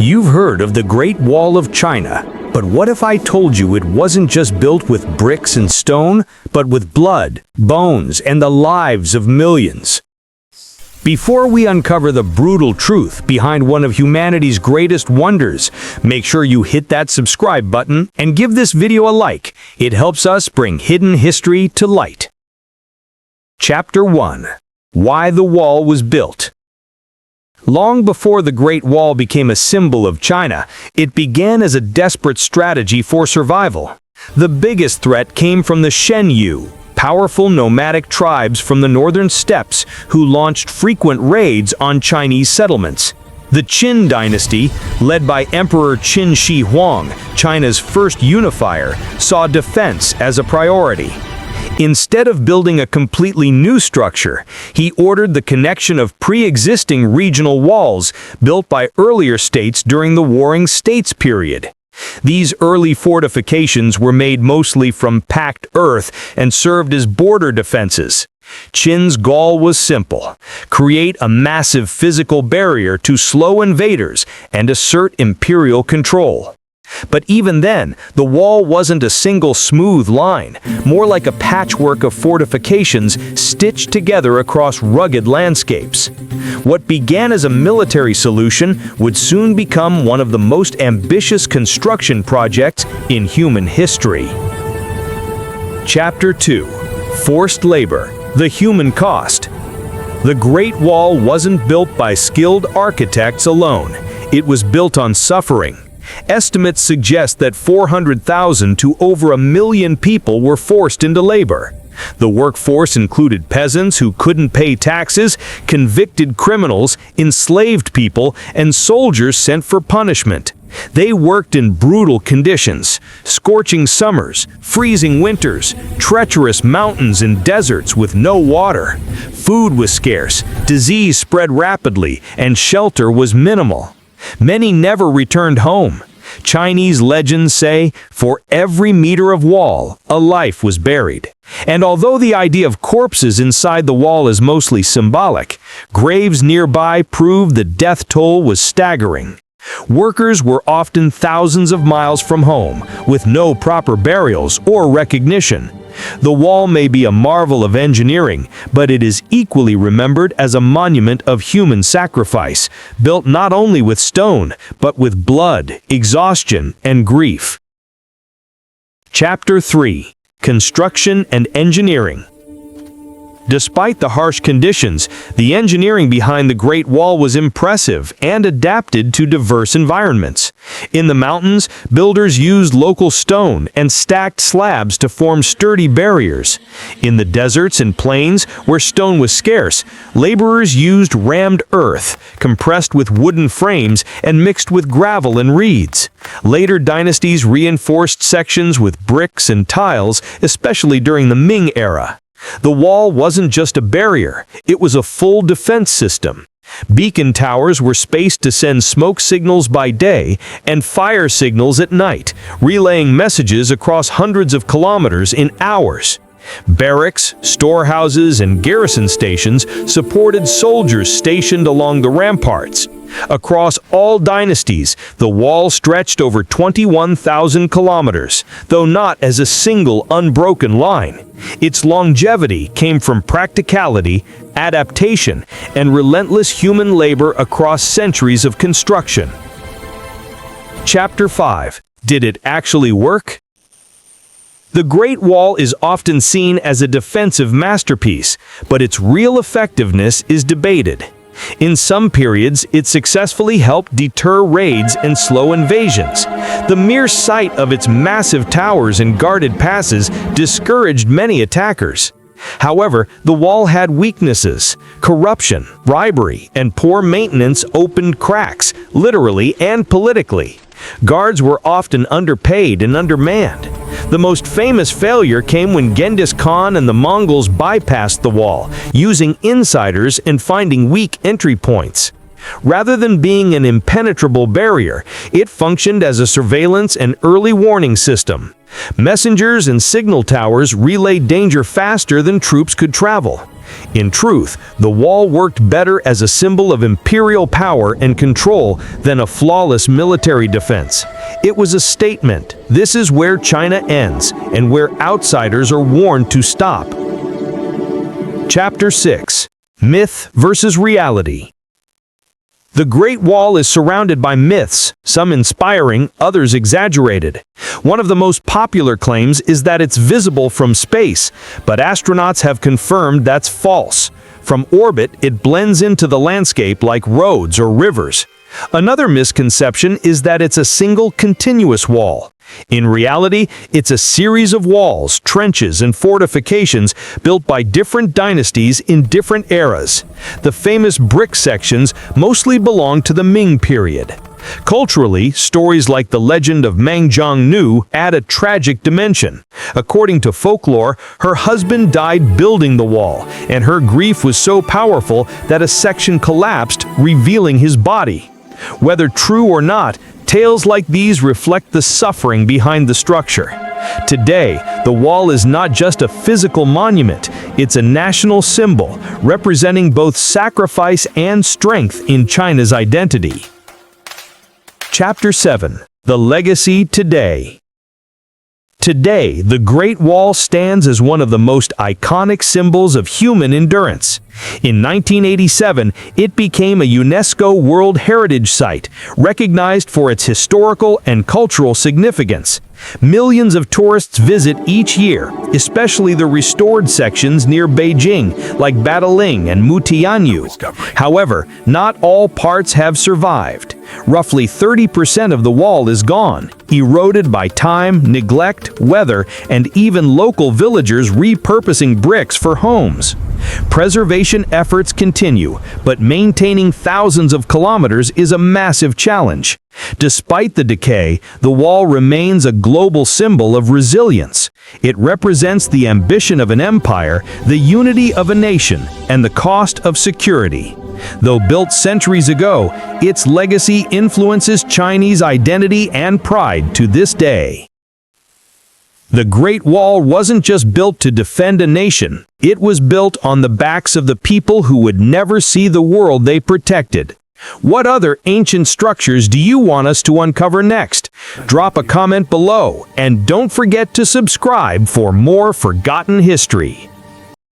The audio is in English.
You've heard of the Great Wall of China, but what if I told you it wasn't just built with bricks and stone, but with blood, bones, and the lives of millions? Before we uncover the brutal truth behind one of humanity's greatest wonders, make sure you hit that subscribe button and give this video a like. It helps us bring hidden history to light. Chapter 1. Why the Wall was built. Long before the Great Wall became a symbol of China, it began as a desperate strategy for survival. The biggest threat came from the Shen Yu, powerful nomadic tribes from the northern steppes who launched frequent raids on Chinese settlements. The Qin dynasty, led by Emperor Qin Shi Huang, China's first unifier, saw defense as a priority. Instead of building a completely new structure, he ordered the connection of pre-existing regional walls built by earlier states during the Warring States period. These early fortifications were made mostly from packed earth and served as border defenses. Qin's goal was simple: create a massive physical barrier to slow invaders and assert imperial control. But even then, the wall wasn't a single smooth line, more like a patchwork of fortifications stitched together across rugged landscapes. What began as a military solution would soon become one of the most ambitious construction projects in human history. Chapter 2. Forced Labor: The Human Cost. The Great Wall wasn't built by skilled architects alone. It was built on suffering. Estimates suggest that 400,000 to over 1 million people were forced into labor. The workforce included peasants who couldn't pay taxes, convicted criminals, enslaved people, and soldiers sent for punishment. They worked in brutal conditions: scorching summers, freezing winters, treacherous mountains and deserts with no water. Food was scarce, disease spread rapidly, and shelter was minimal. Many never returned home. Chinese legends say, for every meter of wall, a life was buried. And although the idea of corpses inside the wall is mostly symbolic, graves nearby prove the death toll was staggering. Workers were often thousands of miles from home, with no proper burials or recognition. The wall may be a marvel of engineering, but it is equally remembered as a monument of human sacrifice, built not only with stone, but with blood, exhaustion, and grief. Chapter 3. Construction and Engineering. Despite the harsh conditions, the engineering behind the Great Wall was impressive and adapted to diverse environments. In the mountains, builders used local stone and stacked slabs to form sturdy barriers. In the deserts and plains, where stone was scarce, laborers used rammed earth, compressed with wooden frames and mixed with gravel and reeds. Later dynasties reinforced sections with bricks and tiles, especially during the Ming era. The wall wasn't just a barrier, it was a full defense system. Beacon towers were spaced to send smoke signals by day and fire signals at night, relaying messages across hundreds of kilometers in hours. Barracks, storehouses, and garrison stations supported soldiers stationed along the ramparts. Across all dynasties, the wall stretched over 21,000 kilometers, though not as a single unbroken line. Its longevity came from practicality, adaptation, and relentless human labor across centuries of construction. Chapter 5. Did it actually work? The Great Wall is often seen as a defensive masterpiece, but its real effectiveness is debated. In some periods, it successfully helped deter raids and slow invasions. The mere sight of its massive towers and guarded passes discouraged many attackers. However, the wall had weaknesses. Corruption, bribery, and poor maintenance opened cracks, literally and politically. Guards were often underpaid and undermanned. The most famous failure came when Genghis Khan and the Mongols bypassed the wall, using insiders and finding weak entry points. Rather than being an impenetrable barrier, it functioned as a surveillance and early warning system. Messengers and signal towers relayed danger faster than troops could travel. In truth, the wall worked better as a symbol of imperial power and control than a flawless military defense. It was a statement. This is where China ends and where outsiders are warned to stop. Chapter 6. Myth versus Reality. The Great Wall is surrounded by myths, some inspiring, others exaggerated. One of the most popular claims is that it's visible from space, but astronauts have confirmed that's false. From orbit, it blends into the landscape like roads or rivers. Another misconception is that it's a single continuous wall. In reality, it's a series of walls, trenches, and fortifications built by different dynasties in different eras. The famous brick sections mostly belong to the Ming period. Culturally, stories like the legend of Mangjiang add a tragic dimension. According to folklore, her husband died building the wall, and her grief was so powerful that a section collapsed, revealing his body. Whether true or not, tales like these reflect the suffering behind the structure. Today, the wall is not just a physical monument, it's a national symbol, representing both sacrifice and strength in China's identity. Chapter 7. The Legacy Today. Today, the Great Wall stands as one of the most iconic symbols of human endurance. In 1987, it became a UNESCO World Heritage Site, recognized for its historical and cultural significance. Millions of tourists visit each year, especially the restored sections near Beijing, like Badaling and Mutianyu. However, not all parts have survived. Roughly 30% of the wall is gone, eroded by time, neglect, weather, and even local villagers repurposing bricks for homes. Preservation efforts continue, but maintaining thousands of kilometers is a massive challenge. Despite the decay, the wall remains a global symbol of resilience. It represents the ambition of an empire, the unity of a nation, and the cost of security. Though built centuries ago, its legacy influences Chinese identity and pride to this day. The Great Wall wasn't just built to defend a nation, it was built on the backs of the people who would never see the world they protected. What other ancient structures do you want us to uncover next? Drop a comment below, and don't forget to subscribe for more forgotten history.